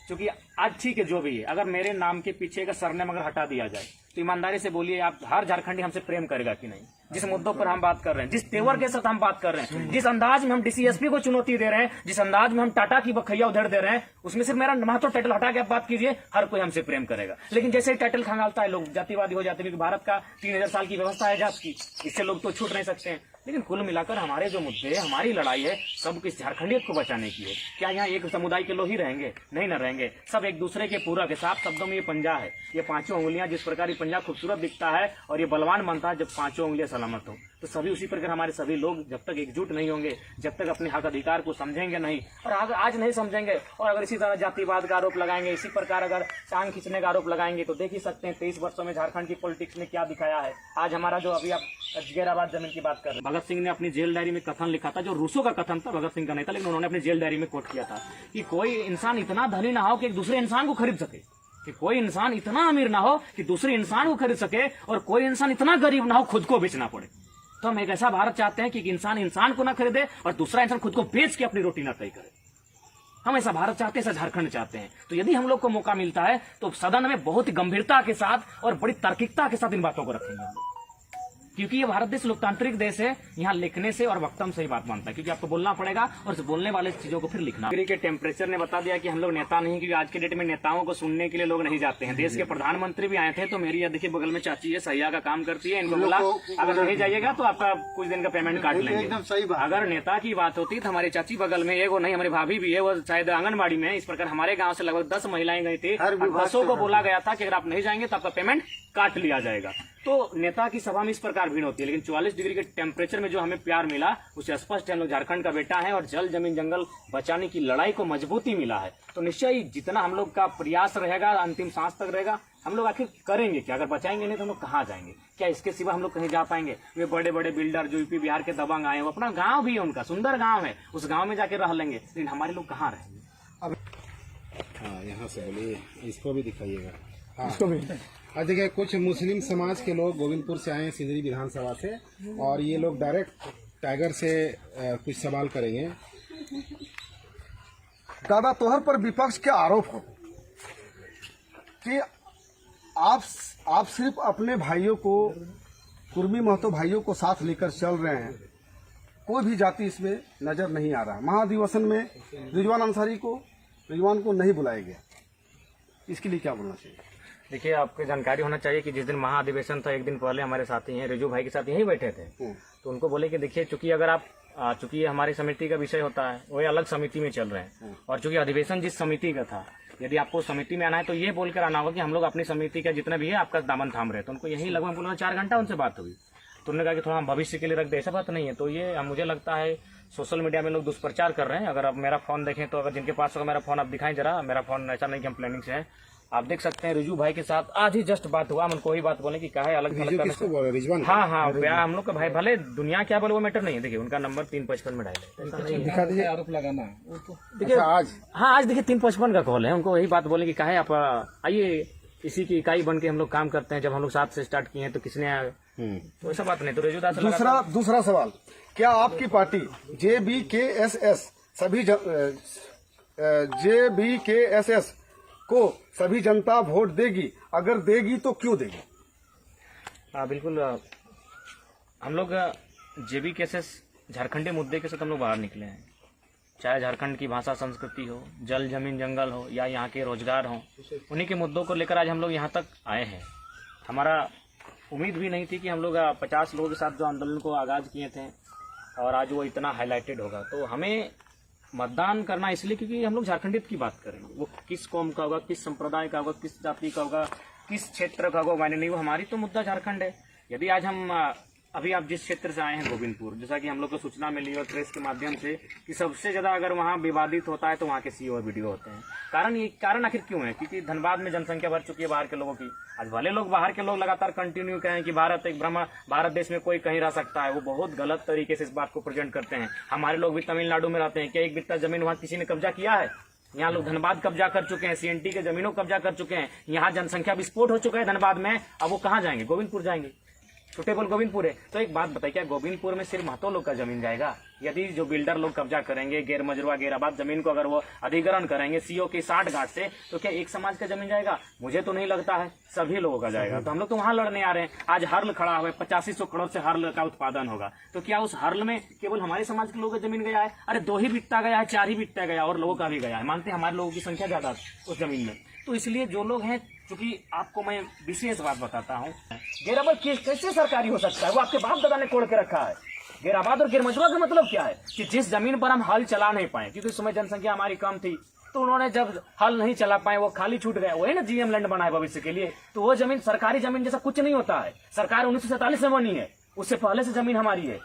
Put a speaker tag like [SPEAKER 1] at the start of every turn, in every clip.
[SPEAKER 1] क्योंकि आज ठीक है जो भी है, अगर मेरे नाम के पीछे का सरनेम अगर हटा दिया जाए तो ईमानदारी से बोलिए आप हर झारखंडी हमसे प्रेम करेगा कि नहीं? जिस मुद्दों पर हम बात कर रहे हैं, जिस तेवर के साथ हम बात कर रहे हैं, जिस अंदाज में हम डीसीएसपी को चुनौती दे रहे हैं, जिस अंदाज में हम टाटा की बखैया उधर दे रहे हैं, उसमें सिर्फ मेरा महत्व टाइटल हटा के आप बात कीजिए, हर कोई हमसे प्रेम करेगा। लेकिन जैसे ही टाइटल खंगालता है लोग जातिवादी हो जाते हैं, क्योंकि भारत का 3000 साल की व्यवस्था है जात की, इससे लोग तो छूट नहीं सकते हैं। लेकिन कुल मिलाकर हमारे जो मुद्दे, हमारी लड़ाई है सब किस झारखंडियत को बचाने की है। क्या यहाँ एक समुदाय के लोग ही रहेंगे? नहीं न रहेंगे, सब एक दूसरे के पूरक है। साफ शब्दों में ये पंजा है, ये पांचों उंगलियां, जिस प्रकार ये पंजा खूबसूरत दिखता है और ये बलवान बनता है जब पांचों उंगलियां सलामत हो, तो सभी उसी प्रकार हमारे सभी लोग जब तक एकजुट नहीं होंगे, जब तक अपने हक अधिकार को समझेंगे नहीं, और अगर आज नहीं समझेंगे और अगर इसी तरह जातिवाद का आरोप लगाएंगे, इसी प्रकार अगर टांग खींचने का आरोप लगाएंगे, तो देख ही सकते हैं 23 वर्षों में झारखंड की पॉलिटिक्स ने क्या दिखाया है। आज हमारा जो अभी आप जगेराबाद जमीन की बात कर रहे हैं, भगत सिंह ने अपनी जेल डायरी में कथन लिखा था, जो रूसों का कथन था, भगत सिंह का नहीं था, लेकिन उन्होंने अपनी जेल डायरी में कोट किया था कि कोई इंसान इतना धनी ना हो कि एक दूसरे इंसान को खरीद सके, कि कोई इंसान इतना अमीर ना हो कि दूसरे इंसान को खरीद सके, और कोई इंसान इतना गरीब ना हो खुद को बेचना पड़े। तो हम एक ऐसा भारत चाहते हैं कि इंसान इंसान को ना खरीदे और दूसरा इंसान खुद को बेच के अपनी रोटी ना तय करे। हम ऐसा भारत चाहते हैं, ऐसा झारखंड चाहते हैं। तो यदि हम लोग को मौका मिलता है तो सदन में बहुत ही गंभीरता के साथ और बड़ी तार्किकता के साथ इन बातों को रखेंगे हम लोग, क्योंकि ये भारत देश लोकतांत्रिक देश है। यहाँ लिखने से और वक्तव्य से ही बात मानता है, क्योंकि आपको बोलना पड़ेगा और बोलने वाले चीजों को फिर लिखना। डिग्री के टेम्परेचर ने बता दिया कि हम लोग नेता नहीं, क्योंकि आज के डेट में नेताओं को सुनने के लिए लोग नहीं जाते हैं। देश के प्रधानमंत्री भी आए थे, तो मेरी देखिए बगल में चाची है, सैया का काम करती है, इनको बोला अगर नहीं जाइएगा तो आपका कुछ दिन का पेमेंट काट लेंगे। अगर नेता की बात होती तो हमारी चाची बगल में एगो नहीं, हमारी भाभी भी है, वो शायद आंगनबाड़ी में। इस प्रकार हमारे गाँव से लगभग 10 महिलाएं गई थी, बसों को बोला गया था कि अगर आप नहीं जाएंगे तो आपका पेमेंट काट लिया जाएगा। तो नेता की सभा में इस प्रकार भीड़ होती है, लेकिन 44 डिग्री के टेम्परेचर में जो हमें प्यार मिला उससे स्पष्ट है हम लोग झारखंड का बेटा है और जल जमीन जंगल बचाने की लड़ाई को मजबूती मिला है। तो निश्चय ही जितना हम लोग का प्रयास रहेगा, अंतिम सांस तक रहेगा, हम लोग आखिर करेंगे क्या? अगर बचाएंगे नहीं तो हम लोग कहाँ जाएंगे? क्या इसके सिवा हम लोग कहीं जा पाएंगे? वे बड़े बड़े बिल्डर जो यूपी बिहार के दबंग आए हैं, वो अपना गाँव भी है, उनका सुंदर गाँव है, उस गाँव में जाके रह लेंगे, लेकिन हमारे लोग कहाँ रहेंगे?
[SPEAKER 2] हाँ, यहाँ से बोलिए, इसको भी दिखाइएगा। हाँ, इसको भी। आज देखिए, कुछ मुस्लिम समाज के लोग गोविंदपुर से आए हैं, सिंदरी विधानसभा से, और ये लोग डायरेक्ट टाइगर से कुछ सवाल करेंगे।
[SPEAKER 3] दादा, तोहर पर विपक्ष के आरोप हो कि आप सिर्फ अपने भाइयों को, कुर्मी महतो भाइयों को साथ लेकर चल रहे हैं, कोई भी जाति इसमें नजर नहीं आ रहा। महाधिवेशन में रिजवान को नहीं बुलाया गया, इसके लिए क्या बोलना चाहिए?
[SPEAKER 1] देखिए, आपको जानकारी होना चाहिए कि जिस दिन महाअधिवेशन था एक दिन पहले हमारे साथी हैं रिजू भाई के साथ यहीं बैठे थे, तो उनको बोले कि देखिए, चूंकि अगर आप चूंकि ये हमारी समिति का विषय होता है, वो अलग समिति में चल रहे हैं, और चूंकि अधिवेशन जिस समिति का था, यदि आपको समिति में आना है तो ये बोलकर आना होगा कि हम लोग अपनी समिति का जितना भी है आपका दामन थाम रहे। तो उनको यही लगभग 4 घंटा उनसे बात हुई, तो उन्होंने कहा कि थोड़ा हम भविष्य के लिए रख दे, ऐसा बात नहीं है। तो ये मुझे लगता है सोशल मीडिया में लोग दुष्प्रचार कर रहे हैं। अगर आप मेरा फोन देखें तो, अगर जिनके पास होगा मेरा फोन आप दिखाएं जरा, मेरा फोन ऐसा नहीं कि हम प्लानिंग से है, आप देख सकते हैं। रिजू भाई के साथ आज ही जस्ट बात हुआ, हम उनको वही बात बोले कि क्या है अलग अलग। हाँ हाँ, हम लोग का भाई भले दुनिया क्या बोले वो मैटर नहीं है। देखिए, उनका नंबर 355 में डायल है,
[SPEAKER 2] दिखा दीजिए, आरोप लगाना।
[SPEAKER 1] देखिए आज देखिए 355 का कॉल है, उनको वही बात बोले कि क्या है आप आइए, इसी की इकाई बन के हम लोग काम करते हैं। जब हम लोग साथ से स्टार्ट किए हैं तो किसने आया, तो ऐसा बात नहीं। तो रिजूदास
[SPEAKER 3] दूसरा सवाल, क्या आपकी पार्टी JBKSS को सभी जनता वोट देगी? अगर देगी तो क्यों देगी?
[SPEAKER 1] बिल्कुल, हम लोग JBKSS झारखंडी मुद्दे के साथ हम लोग बाहर निकले हैं। चाहे झारखंड की भाषा संस्कृति हो, जल जमीन जंगल हो, या यहाँ के रोजगार हो, उन्हीं के मुद्दों को लेकर आज हम लोग यहाँ तक आए हैं। हमारा उम्मीद भी नहीं थी कि हम लोग 50 लोगों के साथ जो आंदोलन को आगाज किए थे और आज वो इतना हाईलाइटेड होगा। तो हमें मतदान करना इसलिए क्योंकि हम लोग झारखंडियत की बात करेंगे, वो किस कौम का होगा, किस संप्रदाय का होगा, किस जाति का होगा, किस क्षेत्र का होगा, मायने नहीं, वो हमारी तो मुद्दा झारखंड है। यदि आज हम अभी आप जिस क्षेत्र से आए हैं गोविंदपुर, जैसा कि हम लोग को सूचना मिली और प्रेस के माध्यम से कि सबसे ज्यादा अगर वहाँ विवादित होता है तो वहाँ के CO और वीडियो होते हैं। कारण आखिर क्यों है? क्योंकि धनबाद में जनसंख्या बढ़ चुकी है बाहर के लोगों की। आज भले लोग बाहर के लोग लगातार कंटिन्यू कहें कि भारत एक भारत देश में कोई कहीं रह सकता है, वो बहुत गलत तरीके से इस बात को प्रेजेंट करते हैं। हमारे लोग भी तमिलनाडु में रहते हैं, क्या एक बित्ता जमीन वहाँ किसी ने कब्जा किया है? यहाँ लोग धनबाद कब्जा कर चुके हैं, CNT के जमीनों कब्जा कर चुके हैं। यहाँ जनसंख्या विस्फोट हो चुका है धनबाद में, अब वो कहाँ जाएंगे? गोविंदपुर जाएंगे, सुटेबल गोविंदपुर है। तो एक बात बताइए, क्या गोविंदपुर में सिर्फ महतो लोग का जमीन जाएगा? यदि जो बिल्डर लोग कब्जा करेंगे गैर मजरूआ गैर आबाद जमीन को अगर वो अधिग्रहण करेंगे सीओ की 60 गांठ से, तो क्या एक समाज का जमीन जाएगा? मुझे तो नहीं लगता है, सभी लोगों का जाएगा। तो हम लोग तो वहां लड़ने आ रहे हैं। आज हर्ल खड़ा हुआ है, 8500 करोड़ से हर्ल का उत्पादन होगा, तो क्या उस हर्ल में केवल हमारे समाज के लोगों का जमीन गया है? अरे 2 ही बिट्टा गया है, 4 ही बिट्टा गया, और लोगों का भी गया है। मानते हैं हमारे लोगों की संख्या ज्यादा उस जमीन में। तो इसलिए जो लोग हैं, चूंकि आपको मैं विशेष बात बताता हूँ, गैराबाद कैसे सरकारी हो सकता है? वो आपके बाप दादा ने तोड़ के रखा है। गैराबाद और गैर मजरूआ का मतलब क्या है कि जिस जमीन पर हम हल चला नहीं पाए, क्योंकि उस समय जनसंख्या हमारी कम थी, तो उन्होंने जब हल नहीं चला पाए, वो खाली छूट गया। वही ना जीएम लैंड बना है भविष्य के लिए। तो वो जमीन सरकारी जमीन जैसा कुछ नहीं होता है। सरकार 1947 में बनी है, उससे पहले से जमीन हमारी है।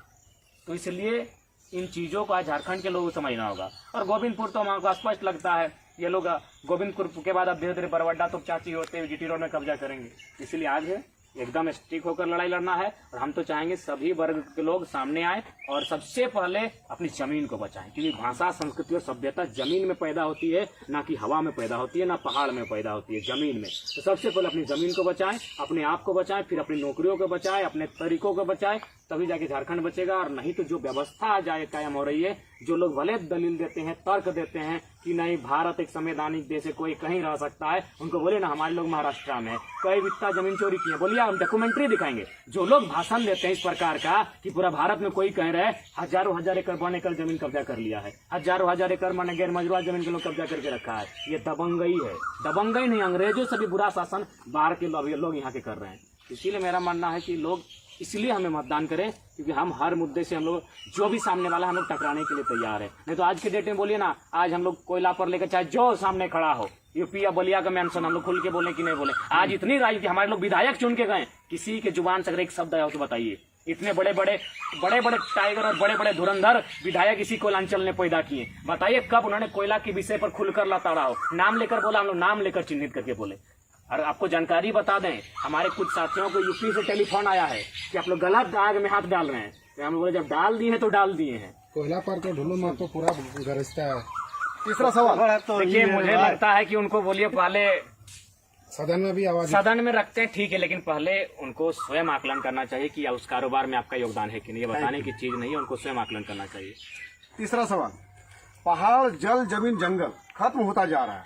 [SPEAKER 1] तो इसलिए इन चीजों को आज झारखंड के लोगों को समझना होगा। और गोविंदपुर तो हमको स्पष्ट लगता है, ये लोग गोविंदपुर के बाद अब धीरे धीरे बरवड्डा तो चाची होते हुए जीटी रोड में कब्जा करेंगे। इसलिए आज है एकदम स्ट्रिक होकर लड़ाई लड़ना है। और हम तो चाहेंगे सभी वर्ग के लोग सामने आए और सबसे पहले अपनी जमीन को बचाएं, क्योंकि भाषा, संस्कृति और सभ्यता जमीन में पैदा होती है, ना कि हवा में पैदा होती है, ना पहाड़ में पैदा होती है, जमीन में। तो सबसे पहले अपनी जमीन को बचाएं, अपने आप को बचाएं, फिर अपनी नौकरियों को बचाएं, अपने तरीकों को बचाएं, तभी जाके झारखंड बचेगा। और नहीं तो जो व्यवस्था आज कायम हो रही है, जो लोग भले दलील देते हैं, तर्क देते हैं कि नहीं भारत एक संवैधानिक देश है, कोई कहीं रह सकता है, उनको बोले ना हमारे लोग महाराष्ट्र में कई बित्ता जमीन चोरी की है, बोलिए हम डॉक्यूमेंट्री दिखाएंगे। जो लोग भाषण देते हैं इस प्रकार का कि पूरा भारत में कोई कह रहे हैं हजारों हजार एकड़ वन एकड़ जमीन कब्जा कर लिया है, हजारों हजार एकड़ माने गैर मजरूआ जमीन के लोग कब्जा करके रखा है, ये दबंगई है। दबंगई नहीं, अंग्रेजों से भी बुरा शासन बाहर के लोग यहाँ के कर रहे हैं। इसीलिए मेरा मानना है कि लोग इसलिए हमें मतदान करें, क्योंकि हम हर मुद्दे से हम लोग जो भी सामने वाला हम लोग टकराने के लिए तैयार है। नहीं तो आज के डेट में बोलिए ना, आज हम लोग कोयला पर लेकर चाहे जो सामने खड़ा हो, यूपी या बलिया का मेंशन हम लोग खुल के बोले कि नहीं बोले। आज इतनी राजनीति, हमारे लोग विधायक चुन के गए, किसी के जुबान से अगर एक शब्द आया हो तो बताइए। इतने बड़े बड़े टाइगर और बड़े बड़े धुरंधर विधायक इसी कोयलांचल ने पैदा किए। बताइए कब उन्होंने कोयला के विषय पर खुलकर लताड़ा हो? नाम लेकर बोला, हम लोग नाम लेकर चिन्हित करके बोले। और आपको जानकारी बता दें, हमारे कुछ साथियों को यूपी से टेलीफोन आया है कि आप लोग गलत आग में हाथ डाल रहे हैं। तो हम लोग जब डाल दिए हैं तो डाल दिए हैं।
[SPEAKER 2] कोयला पर तो ढुल्लू मार तो पूरा गरजता है।
[SPEAKER 3] तीसरा सवाल,
[SPEAKER 1] देखिए मुझे लगता है कि उनको बोलिए पहले
[SPEAKER 2] सदन में भी आवाज
[SPEAKER 1] सदन में रखते हैं, ठीक है, लेकिन पहले उनको स्वयं आकलन करना चाहिए कि उस कारोबार में आपका योगदान है कि नहीं। ये बताने की चीज नहीं है, उनको स्वयं आकलन करना चाहिए।
[SPEAKER 3] तीसरा सवाल, पहाड़, जल, जमीन, जंगल खत्म होता जा रहा है,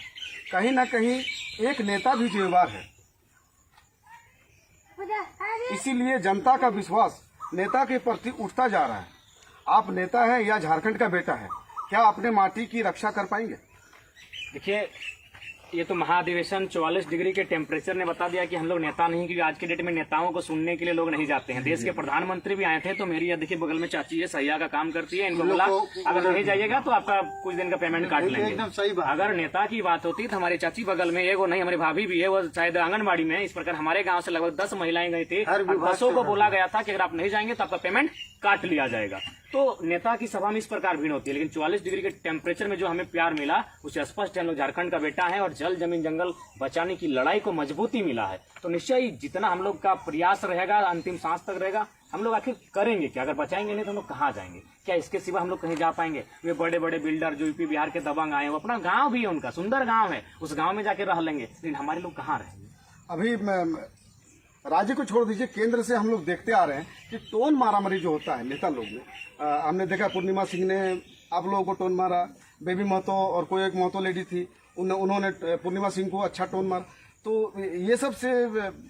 [SPEAKER 3] कहीं ना कहीं एक नेता भी जिम्मेवार है। इसीलिए जनता का विश्वास नेता के प्रति उठता जा रहा है। आप नेता हैं या झारखंड का बेटा है, क्या अपने माटी की रक्षा कर पाएंगे?
[SPEAKER 1] देखिए, ये तो महाधिवेशन 44 डिग्री के टेम्परेचर ने बता दिया कि हम लोग नेता नहीं, क्योंकि आज के डेट में नेताओं को सुनने के लिए लोग नहीं जाते हैं। देश के प्रधानमंत्री भी आए थे, तो मेरी देखिए बगल में चाची है, सैया का काम करती है, इनको बोला अगर नहीं जाइएगा तो आपका कुछ दिन का पेमेंट काट लेंगे।
[SPEAKER 3] एकदम सही बात।
[SPEAKER 1] अगर नेता की बात होती तो हमारी चाची बगल में एक वो नहीं, हमारी भाभी भी है, वो शायद आंगनबाड़ी में। इस प्रकार हमारे गाँव से लगभग 10 महिलाएं गई थी, बसों को बोला गया था कि अगर आप नहीं जाएंगे तो आपका पेमेंट काट लिया जाएगा। तो नेता की सभा में इस प्रकार भीड़ होती है, लेकिन 44 डिग्री के टेम्परेचर में जो हमें प्यार मिला उससे स्पष्ट है हम लोग झारखंड का बेटा है और जल, जमीन, जंगल बचाने की लड़ाई को मजबूती मिला है। तो निश्चय ही जितना हम लोग का प्रयास रहेगा, अंतिम सांस तक रहेगा, हम लोग आखिर करेंगे क्या? अगर बचाएंगे नहीं तो हम लोग कहाँ जाएंगे? क्या इसके सिवा हम लोग कहीं जा पाएंगे? वे बड़े बड़े बिल्डर जो यूपी बिहार के दबंग आए हैं, वो अपना गाँव भी है, उनका सुंदर गाँव है, उस गाँव में जाके रह लेंगे, लेकिन हमारे लोग कहाँ रहेंगे?
[SPEAKER 3] अभी राज्य को छोड़ दीजिए, केंद्र से हम लोग देखते आ रहे हैं कि टोन मारामारी जो होता है नेता लोग में, हमने देखा पूर्णिमा सिंह ने आप लोगों को टोन मारा, बेबी महतो और कोई एक महतो लेडी थी, उन्होंने पूर्णिमा सिंह को अच्छा टोन मारा। तो ये सब से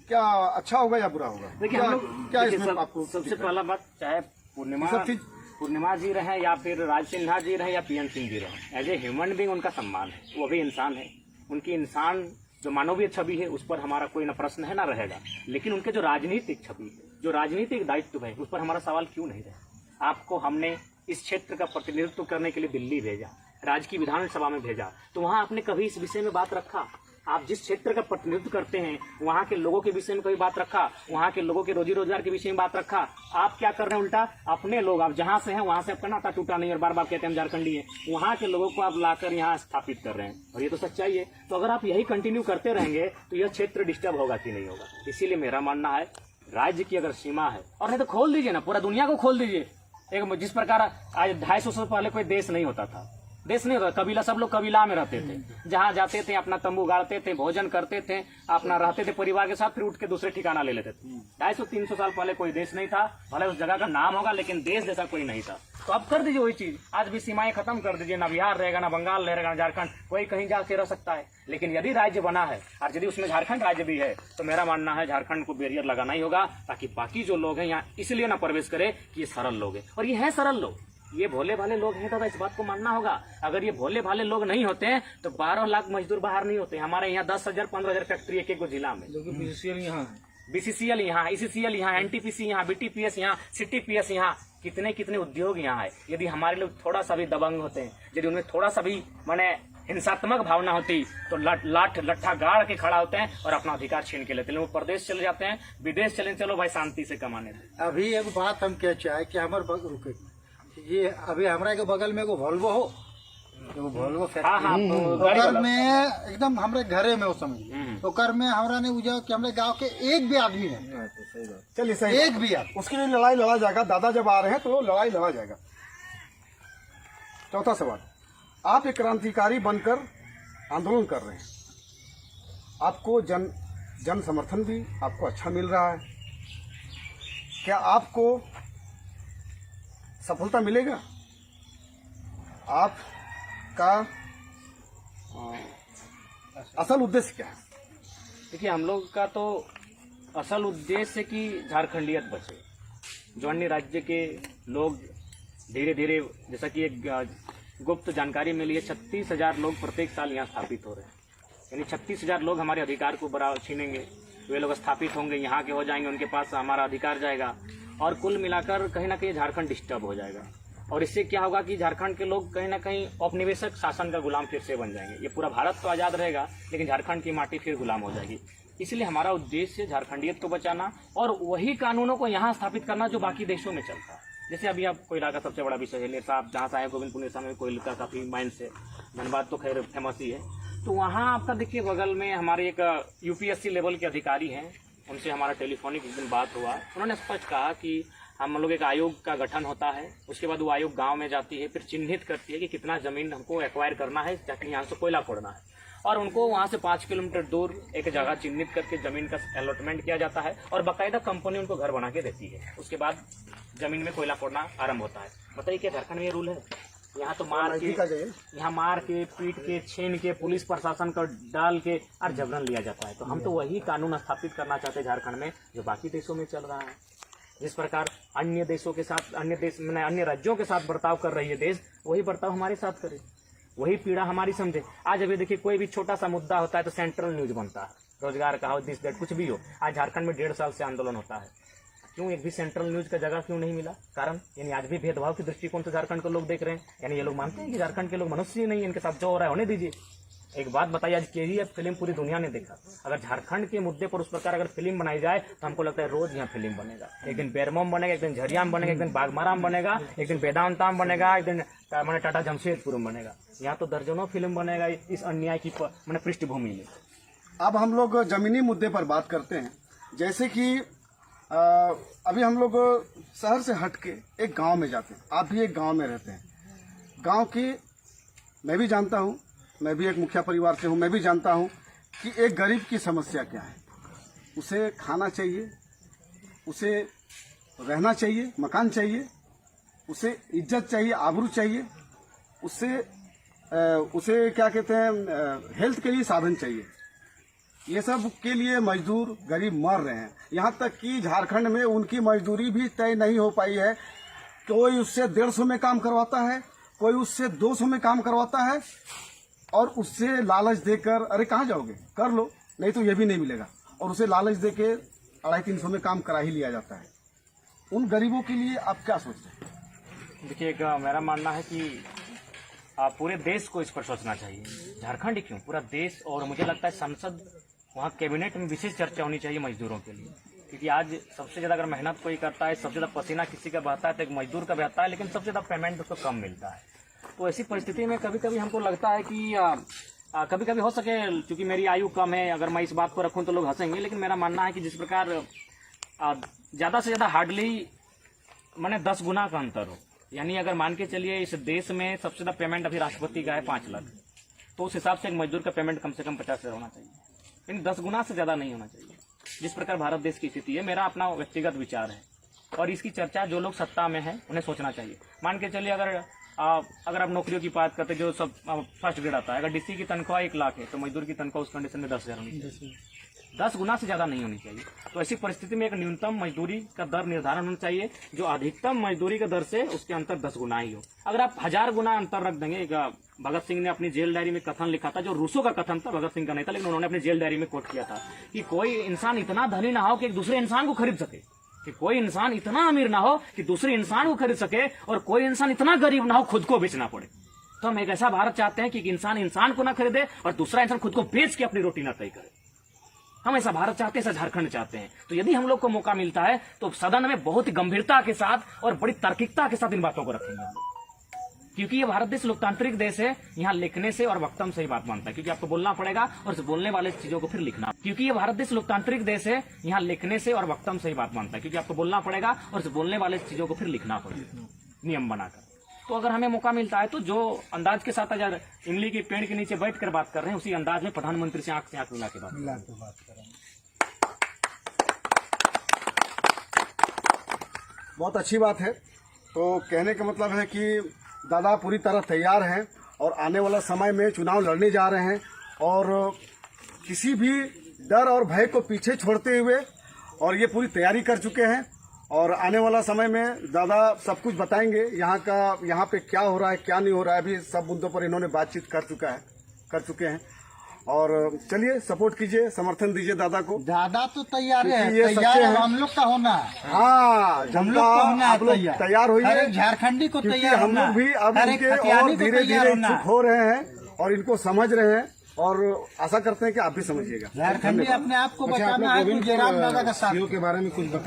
[SPEAKER 3] क्या अच्छा होगा या बुरा होगा?
[SPEAKER 1] देखिए हम लोग
[SPEAKER 3] क्या इसमें आपको
[SPEAKER 1] सबसे पहला बात, चाहे पूर्णिमा जी रहे या फिर राज सिन्हा जी रहे या पीएन सिंह जी रहे, एज ए ह्यूमन बींग उनका सम्मान है, वो भी इंसान है, उनकी इंसान जो मानवीय छवि है उस पर हमारा कोई न प्रश्न है ना रहेगा। लेकिन उनके जो राजनीतिक छवि है, जो राजनीतिक दायित्व है, उस पर हमारा सवाल क्यों नहीं रहे? आपको हमने इस क्षेत्र का प्रतिनिधित्व करने के लिए दिल्ली भेजा, राज्य की विधानसभा में भेजा, तो वहां आपने कभी इस विषय में बात रखा? आप जिस क्षेत्र का प्रतिनिधित्व करते हैं वहां के लोगों के विषय में कभी बात रखा? वहां के लोगों के रोजी रोजगार के विषय में बात रखा? आप क्या कर रहे हैं उल्टा, अपने लोग, आप जहां से हैं वहां से आपका नाता टूटा नहीं और बार बार कहते हैं हम झारखंडी हैं, वहां के लोगों को आप लाकर यहाँ स्थापित कर रहे हैं, और ये तो सच्चाई है। तो अगर आप यही कंटिन्यू करते रहेंगे तो यह क्षेत्र डिस्टर्ब होगा कि नहीं होगा? इसीलिए मेरा मानना है राज्य की अगर सीमा है, और नहीं तो खोल दीजिए ना, पूरा दुनिया को खोल दीजिए। एक जिस प्रकार आज 250 साल पहले कोई देश नहीं होता था, देश नहीं होता, कबीला, सब लोग कबीला में रहते थे, जहाँ जाते थे अपना तंबू गाड़ते थे, भोजन करते थे, अपना रहते थे परिवार के साथ, फिर उठ के दूसरे ठिकाना ले लेते थे। 250-300 साल पहले कोई देश नहीं था, भले उस जगह का नाम होगा लेकिन देश जैसा कोई नहीं था। तो अब कर दीजिए वही चीज, आज भी सीमाएं खत्म कर दीजिए, ना बिहार रहेगा, ना बंगाल रहेगा, ना झारखंड, कोई कहीं जाके रह सकता है। लेकिन यदि राज्य बना है और यदि उसमें झारखंड राज्य भी है, तो मेरा मानना है झारखंड को बैरियर लगाना ही होगा, ताकि बाकी जो लोग हैं यहाँ इसलिए ना प्रवेश करे कि ये सरल लोग हैं, और ये है सरल लोग, ये भोले भाले लोग हैं दादा, इस बात को मानना होगा। अगर ये भोले भाले लोग नहीं होते हैं तो 12 लाख मजदूर बाहर नहीं होते। हमारे यहाँ 10,000-15,000 फैक्ट्री एक एक जिला में, बीसीसीएल यहाँ, ईसीसीएल यहाँ, एनटीपीसी यहाँ, बीटीपीएस यहाँ, सीटीपीएस यहाँ, कितने उद्योग यहाँ है। यदि हमारे लोग थोड़ा सा भी दबंग होते हैं, यदि उनमें थोड़ा सा भी माने हिंसात्मक भावना होती, तो लट्ठा गाड़ के खड़ा होते हैं और अपना अधिकार छीन के लेते हैं। वो प्रदेश चले जाते हैं, विदेश चले, चलो भाई शांति से कमाने दे।
[SPEAKER 4] अभी एक बात हम कह चाहे कि हमारे ये अभी हमारा के बगल में एगो वोल्वो हो, एगो वोल्वो
[SPEAKER 1] हाँ हाँ, तो
[SPEAKER 4] ओकर में एकदम हमरे घरे में हो समझ, ओकर में हमरा ने बुझा कि हमरे गांव के एक भी आदमी है,
[SPEAKER 3] चलिए सही,
[SPEAKER 4] एक भी आदमी,
[SPEAKER 3] उसके लिए लड़ाई लड़ा जाएगा। दादा जब आ रहे हैं तो लड़ाई लड़ा जाएगा। चौथा सवाल, आप एक क्रांतिकारी बनकर आंदोलन कर रहे हैं, आपको जन समर्थन भी आपको अच्छा मिल रहा है, क्या आपको सफलता मिलेगा? आपका असल उद्देश्य क्या है?
[SPEAKER 1] देखिए, हम लोग का तो असल उद्देश्य कि झारखंडियत बचे, जो अन्य राज्य के लोग धीरे धीरे, जैसा कि एक गुप्त जानकारी मिली है, 36,000 लोग प्रत्येक साल यहाँ स्थापित हो रहे हैं। यानी 36,000 लोग हमारे अधिकार को बराबर छीनेंगे, वे लोग स्थापित होंगे, यहाँ के हो जाएंगे, उनके पास हमारा अधिकार जाएगा, और कुल मिलाकर कहीं ना कहीं झारखंड डिस्टर्ब हो जाएगा। और इससे क्या होगा कि झारखंड के लोग कहीं ना कहीं औपनिवेशिक शासन का गुलाम फिर से बन जाएंगे। ये पूरा भारत तो आज़ाद रहेगा, लेकिन झारखंड की माटी फिर गुलाम हो जाएगी। इसलिए हमारा उद्देश्य झारखंडियत को बचाना और वही कानूनों को यहाँ स्थापित करना जो बाकी देशों में चलता है। जैसे अभी आप कोयला का सबसे बड़ा विषय है, लेसा, आप जहाँ से आए गोविंदपुर लेसा में कोयला का काफ़ी माइंस है, धनबाद तो खैर फेमस ही है। तो वहाँ आपका देखिए बगल में हमारे एक यूपीएससी लेवल के अधिकारी हैं, उनसे हमारा टेलीफोनिक एक दिन बात हुआ। उन्होंने स्पष्ट कहा कि हम लोग एक आयोग का गठन होता है, उसके बाद वो आयोग गांव में जाती है, फिर चिन्हित करती है कि कितना जमीन हमको एक्वायर करना है, ताकि यहाँ से कोयला खोदना है, और उनको वहाँ से 5 किलोमीटर दूर एक जगह चिन्हित करके जमीन का अलॉटमेंट किया जाता है, और बाकायदा कंपनी उनको घर बना के देती है। उसके बाद जमीन में कोयला खोदना आरंभ होता है। बताइए क्या झारखंड में ये रूल है? यहाँ तो मार के पीट के छीन के पुलिस प्रशासन को डाल के और जबरन लिया जाता है। तो हम तो वही कानून स्थापित करना चाहते हैं झारखंड में जो बाकी देशों में चल रहा है। जिस प्रकार अन्य देशों के साथ, अन्य राज्यों के साथ बर्ताव कर रही है देश, वही बर्ताव हमारे साथ करे, वही पीड़ा हमारी समझे। आज अभी देखिए, कोई भी छोटा सा मुद्दा होता है तो सेंट्रल न्यूज बनता है, रोजगार का हो, दिस दैट, कुछ भी हो। आज झारखंड में 1.5 साल से आंदोलन होता है, क्यों एक भी सेंट्रल न्यूज का जगह क्यों नहीं मिला? कारण यानी आज भी भेदभाव के दृष्टिकोण से झारखंड को लोग देख रहे हैं। यानी ये लोग मानते हैं कि झारखंड के लोग मनुष्य ही नहीं है, इनके साथ जो हो रहा है होने दीजिए। एक बात बताइए, आज केजीएफ फिल्म पूरी दुनिया ने देखा। अगर झारखंड के मुद्दे पर उस प्रकार अगर फिल्म बनाई जाए तो हमको लगता है रोज यहाँ फिल्म बनेगा। एक दिन बेरमो में बनेगा, एक दिन झरिया में बनेगा, एक दिन बागमारा में बनेगा, एक दिन वेदांता में बनेगा, एक दिन मैंने टाटा जमशेदपुर में बनेगा। यहाँ तो दर्जनों फिल्म बनेगा इस अन्याय की मैंने पृष्ठभूमि में।
[SPEAKER 3] अब हम लोग जमीनी मुद्दे पर बात करते हैं। जैसे कि अभी हम लोग शहर से हट के एक गांव में जाते हैं, आप भी एक गांव में रहते हैं। गांव की मैं भी जानता हूं, मैं भी एक मुखिया परिवार से हूं, मैं भी जानता हूं कि एक गरीब की समस्या क्या है। उसे खाना चाहिए, उसे रहना चाहिए, मकान चाहिए, उसे इज्जत चाहिए, आबरू चाहिए, उसे क्या कहते हैं, हेल्थ के लिए साधन चाहिए। ये सब के लिए मजदूर गरीब मर रहे हैं। यहाँ तक कि झारखंड में उनकी मजदूरी भी तय नहीं हो पाई है। कोई उससे 150 में काम करवाता है, कोई उससे 200 में काम करवाता है, और उससे लालच देकर अरे कहाँ जाओगे, कर लो, नहीं तो ये भी नहीं मिलेगा, और उसे लालच देके 250-300 में काम करा ही लिया जाता है। उन गरीबों के लिए आप क्या सोचते हैं?
[SPEAKER 1] देखिए, मेरा मानना है कि पूरे देश को इस पर सोचना चाहिए। झारखंड ही क्यों, पूरा देश। और मुझे लगता है संसद, वहाँ कैबिनेट में विशेष चर्चा होनी चाहिए मजदूरों के लिए, क्योंकि आज सबसे ज़्यादा अगर मेहनत कोई करता है, सबसे ज़्यादा पसीना किसी का बहता है तो एक मजदूर का बहता है, लेकिन सबसे ज़्यादा पेमेंट उसको कम मिलता है। तो ऐसी परिस्थिति में कभी कभी हमको लगता है कि कभी कभी हो सके, क्योंकि मेरी आयु कम है, अगर मैं इस बात को रखूँ तो लोग हंसेंगे, लेकिन मेरा मानना है कि जिस प्रकार ज़्यादा से ज़्यादा हार्डली मैंने 10 गुना का अंतर हो, यानी अगर मान के चलिए इस देश में सबसे ज्यादा पेमेंट अभी राष्ट्रपति का है 5 लाख, तो उस हिसाब से एक मजदूर का पेमेंट कम से कम 50 होना चाहिए, यानी 10 गुना से ज्यादा नहीं होना चाहिए। जिस प्रकार भारत देश की स्थिति है, मेरा अपना व्यक्तिगत विचार है और इसकी चर्चा जो लोग सत्ता में है उन्हें सोचना चाहिए। मान के चलिए अगर आप नौकरियों की बात करते जो सब फर्स्ट ग्रेड आता है, अगर डीसी की तनख्वाह 1 लाख है तो मजदूर की तनख्वाह उस कंडीशन में 10,000 होनी चाहिए, 10 गुना से ज्यादा नहीं होनी चाहिए। तो ऐसी परिस्थिति में एक न्यूनतम मजदूरी का दर निर्धारण होना चाहिए जो अधिकतम मजदूरी के दर से उसके अंतर 10 गुना ही हो। अगर आप 1000 गुना अंतर रख देंगे, भगत सिंह ने अपनी जेल डायरी में कथन लिखा था, जो रूसो का कथन था, भगत सिंह का नहीं था, लेकिन उन्होंने अपनी जेल डायरी में कोट किया था कि कोई इंसान इतना धनी ना हो कि एक दूसरे इंसान को खरीद सके, कि कोई इंसान इतना अमीर ना हो कि दूसरे इंसान को खरीद सके, और कोई इंसान इतना गरीब ना हो खुद को बेचना पड़े। तो हम एक ऐसा भारत चाहते हैं कि इंसान इंसान को ना खरीदे और दूसरा इंसान खुद को बेच के अपनी रोटी ना तय करे। हम ऐसा भारत चाहते हैं, ऐसा झारखंड चाहते हैं। तो यदि हम लोग को मौका मिलता है तो सदन में बहुत ही गंभीरता के साथ और बड़ी तार्किकता के साथ इन बातों को रखेंगे हम लोग, क्योंकि ये भारत देश लोकतांत्रिक देश है। यहाँ लिखने से और वक्तव्य से ही बात मानता है, क्योंकि आपको बोलना पड़ेगा और बोलने वाले चीजों को फिर लिखना, क्योंकि ये भारत देश लोकतांत्रिक देश है। यहाँ लिखने से और वक्तव्य से ही बात मानता है, क्योंकि आपको बोलना पड़ेगा और बोलने वाले चीजों को फिर लिखना पड़ेगा नियम बनाकर। तो अगर हमें मौका मिलता है तो जो अंदाज के साथ अगर इमली के पेड़ के नीचे बैठ कर बात कर रहे हैं, उसी अंदाज में प्रधानमंत्री से आंख मिला के बात करेंगे।
[SPEAKER 3] बहुत अच्छी बात है। तो कहने का मतलब है कि दादा पूरी तरह तैयार हैं और आने वाला समय में चुनाव लड़ने जा रहे हैं, और किसी भी डर और भय को पीछे छोड़ते हुए और ये पूरी तैयारी कर चुके हैं। और आने वाला समय में दादा सब कुछ बताएंगे, यहाँ पे क्या हो रहा है क्या नहीं हो रहा है, अभी सब मुद्दों पर इन्होंने बातचीत कर चुके हैं। और चलिए सपोर्ट कीजिए, समर्थन दीजिए दादा को।
[SPEAKER 4] दादा तो तैयार है,
[SPEAKER 3] ये
[SPEAKER 4] तैयार
[SPEAKER 3] सच्चे
[SPEAKER 4] है,
[SPEAKER 3] हैं।
[SPEAKER 4] हम लोग का होना है।
[SPEAKER 3] हाँ,
[SPEAKER 4] हम लोग को होना है
[SPEAKER 3] आप लोग तैयार होइए,
[SPEAKER 4] हर एक झारखंडी को
[SPEAKER 3] क्योंकि
[SPEAKER 4] तैयार
[SPEAKER 3] हम
[SPEAKER 4] होना
[SPEAKER 3] लोग भी अब
[SPEAKER 4] हर एक
[SPEAKER 3] इनके
[SPEAKER 4] हथियानी
[SPEAKER 3] और
[SPEAKER 4] को
[SPEAKER 3] धीरे
[SPEAKER 4] तैयार
[SPEAKER 3] धीरे
[SPEAKER 4] होना
[SPEAKER 3] इच्छुक हो रहे हैं और इनको समझ रहे हैं, और आशा करते हैं कि आप भी समझिएगा।
[SPEAKER 4] झारखंडी अपने आप को
[SPEAKER 2] अच्छा, आप
[SPEAKER 4] बचाना
[SPEAKER 2] लोग
[SPEAKER 4] है तो जयराम दादा का साथ
[SPEAKER 2] गोविंदपुर के बारे में कुछ बता